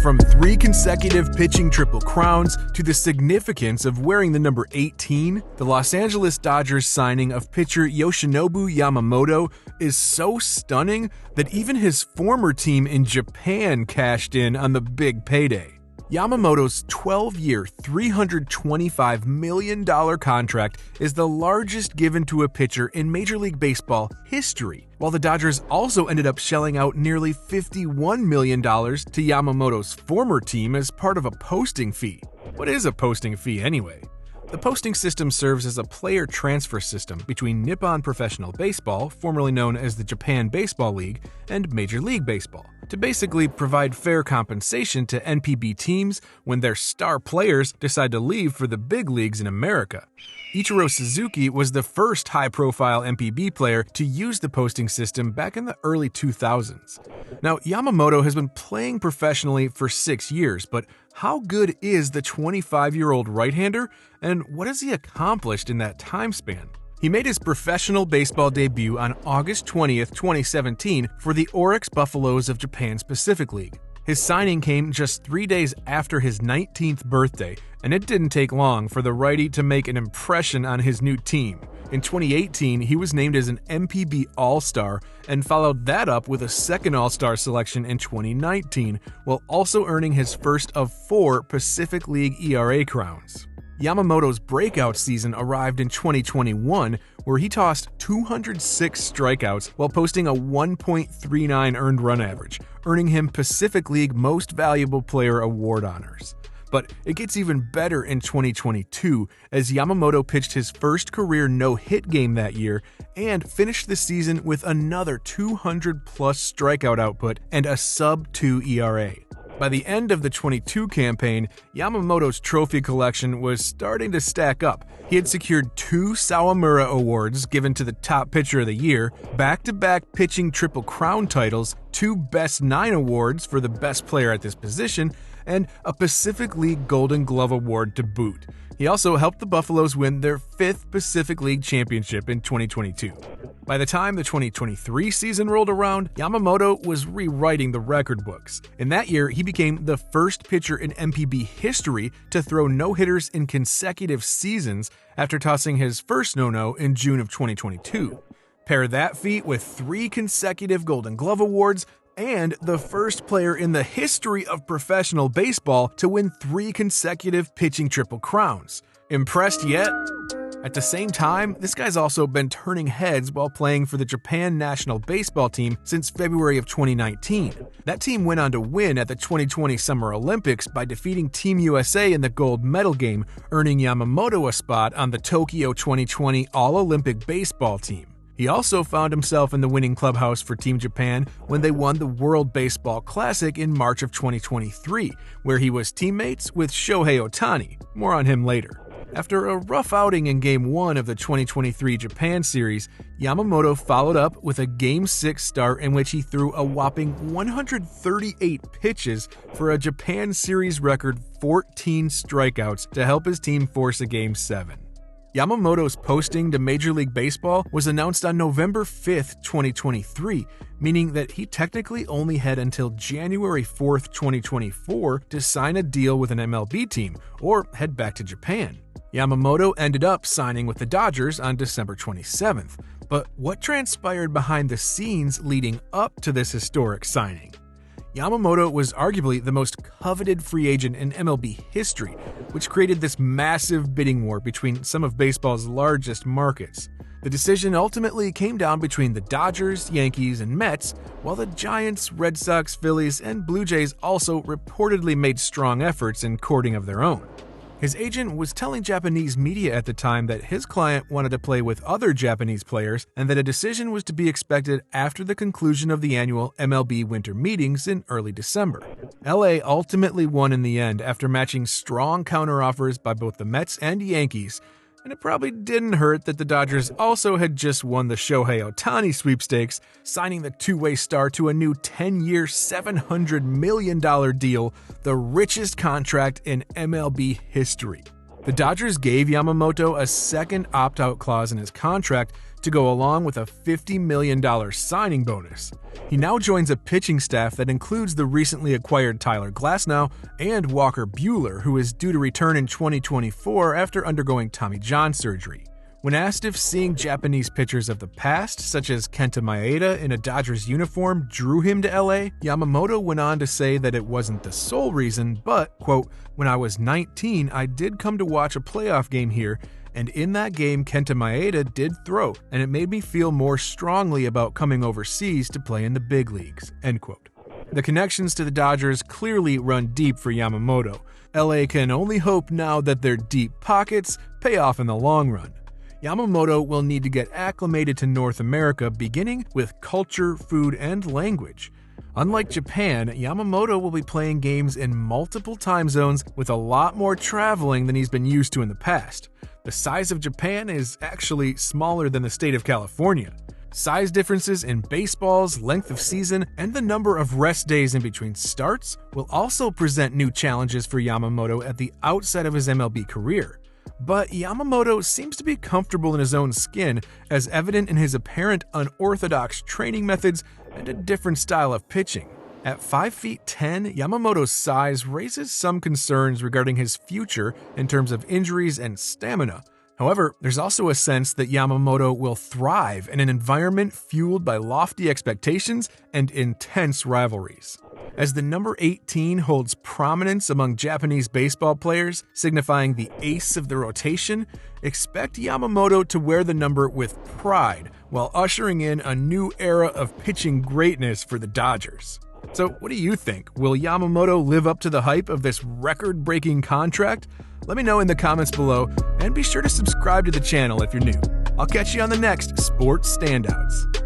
From 3 consecutive pitching triple crowns to the significance of wearing the number 18, the Los Angeles Dodgers signing of pitcher Yoshinobu Yamamoto is so stunning that even his former team in Japan cashed in on the big payday. Yamamoto's 12-year, $325 million contract is the largest given to a pitcher in Major League Baseball history, while the Dodgers also ended up shelling out nearly $51 million to Yamamoto's former team as part of a posting fee. What is a posting fee anyway? The posting system serves as a player transfer system between Nippon Professional Baseball, formerly known as the Japan Baseball League, and Major League Baseball, to basically provide fair compensation to NPB teams when their star players decide to leave for the big leagues in America. Ichiro Suzuki was the first high-profile NPB player to use the posting system back in the early 2000s. Now, Yamamoto has been playing professionally for 6 years, but how good is the 25-year-old right-hander, and what has he accomplished in that time span? He made his professional baseball debut on August 20th, 2017 for the Oryx Buffaloes of Japan's Pacific League. His signing came just 3 days after his 19th birthday, and it didn't take long for the righty to make an impression on his new team. In 2018, he was named as an NPB All-Star and followed that up with a second All-Star selection in 2019, while also earning his first of 4 Pacific League ERA crowns. Yamamoto's breakout season arrived in 2021, where he tossed 206 strikeouts while posting a 1.39 earned run average, earning him Pacific League Most Valuable Player award honors. But it gets even better in 2022, as Yamamoto pitched his first career no-hit game that year and finished the season with another 200-plus strikeout output and a sub-2 ERA. By the end of the 22 campaign, Yamamoto's trophy collection was starting to stack up. He had secured 2 Sawamura Awards given to the top pitcher of the year, back-to-back pitching Triple Crown titles, 2 Best 9 awards for the best player at this position, and a Pacific League Golden Glove Award to boot. He also helped the Buffaloes win their 5th Pacific League championship in 2022. By the time the 2023 season rolled around, Yamamoto was rewriting the record books. In that year, he became the first pitcher in NPB history to throw no-hitters in consecutive seasons after tossing his first no-no in June of 2022. Pair that feat with 3 consecutive Golden Glove Awards, and the first player in the history of professional baseball to win 3 consecutive pitching Triple Crowns. Impressed yet? At the same time, this guy's also been turning heads while playing for the Japan national baseball team since February of 2019. That team went on to win at the 2020 Summer Olympics by defeating Team USA in the gold medal game, earning Yamamoto a spot on the Tokyo 2020 All-Olympic baseball team. He also found himself in the winning clubhouse for Team Japan when they won the World Baseball Classic in March of 2023, where he was teammates with Shohei Ohtani. More on him later. After a rough outing in Game 1 of the 2023 Japan Series, Yamamoto followed up with a Game 6 start in which he threw a whopping 138 pitches for a Japan Series record 14 strikeouts to help his team force a Game 7. Yamamoto's posting to Major League Baseball was announced on November 5th, 2023, meaning that he technically only had until January 4th, 2024 to sign a deal with an MLB team or head back to Japan. Yamamoto ended up signing with the Dodgers on December 27th, but what transpired behind the scenes leading up to this historic signing? Yamamoto was arguably the most coveted free agent in MLB history, which created this massive bidding war between some of baseball's largest markets. The decision ultimately came down between the Dodgers, Yankees, and Mets, while the Giants, Red Sox, Phillies, and Blue Jays also reportedly made strong efforts in courting of their own. His agent was telling Japanese media at the time that his client wanted to play with other Japanese players and that a decision was to be expected after the conclusion of the annual MLB winter meetings in early December. LA ultimately won in the end after matching strong counteroffers by both the Mets and Yankees, and it probably didn't hurt that the Dodgers also had just won the Shohei Ohtani sweepstakes, signing the two-way star to a new 10-year, $700 million deal, the richest contract in MLB history. The Dodgers gave Yamamoto a second opt-out clause in his contract to go along with a $50 million signing bonus. He now joins a pitching staff that includes the recently acquired Tyler Glasnow and Walker Buehler, who is due to return in 2024 after undergoing Tommy John surgery. When asked if seeing Japanese pitchers of the past, such as Kenta Maeda in a Dodgers uniform, drew him to LA, Yamamoto went on to say that it wasn't the sole reason, but, quote, "When I was 19, I did come to watch a playoff game here, and in that game Kenta Maeda did throw, and it made me feel more strongly about coming overseas to play in the big leagues," end quote. The connections to the Dodgers clearly run deep for Yamamoto. LA can only hope now that their deep pockets pay off in the long run. Yamamoto will need to get acclimated to North America, beginning with culture, food, and language. Unlike Japan, Yamamoto will be playing games in multiple time zones with a lot more traveling than he's been used to in the past. The size of Japan is actually smaller than the state of California. Size differences in baseballs, length of season, and the number of rest days in between starts will also present new challenges for Yamamoto at the outset of his MLB career. But Yamamoto seems to be comfortable in his own skin, as evident in his apparent unorthodox training methods and a different style of pitching. At 5'10", Yamamoto's size raises some concerns regarding his future in terms of injuries and stamina. However, there's also a sense that Yamamoto will thrive in an environment fueled by lofty expectations and intense rivalries. As the number 18 holds prominence among Japanese baseball players, signifying the ace of the rotation, expect Yamamoto to wear the number with pride while ushering in a new era of pitching greatness for the Dodgers. So what do you think? Will Yamamoto live up to the hype of this record-breaking contract? Let me know in the comments below, and be sure to subscribe to the channel if you're new. I'll catch you on the next Sports Standouts.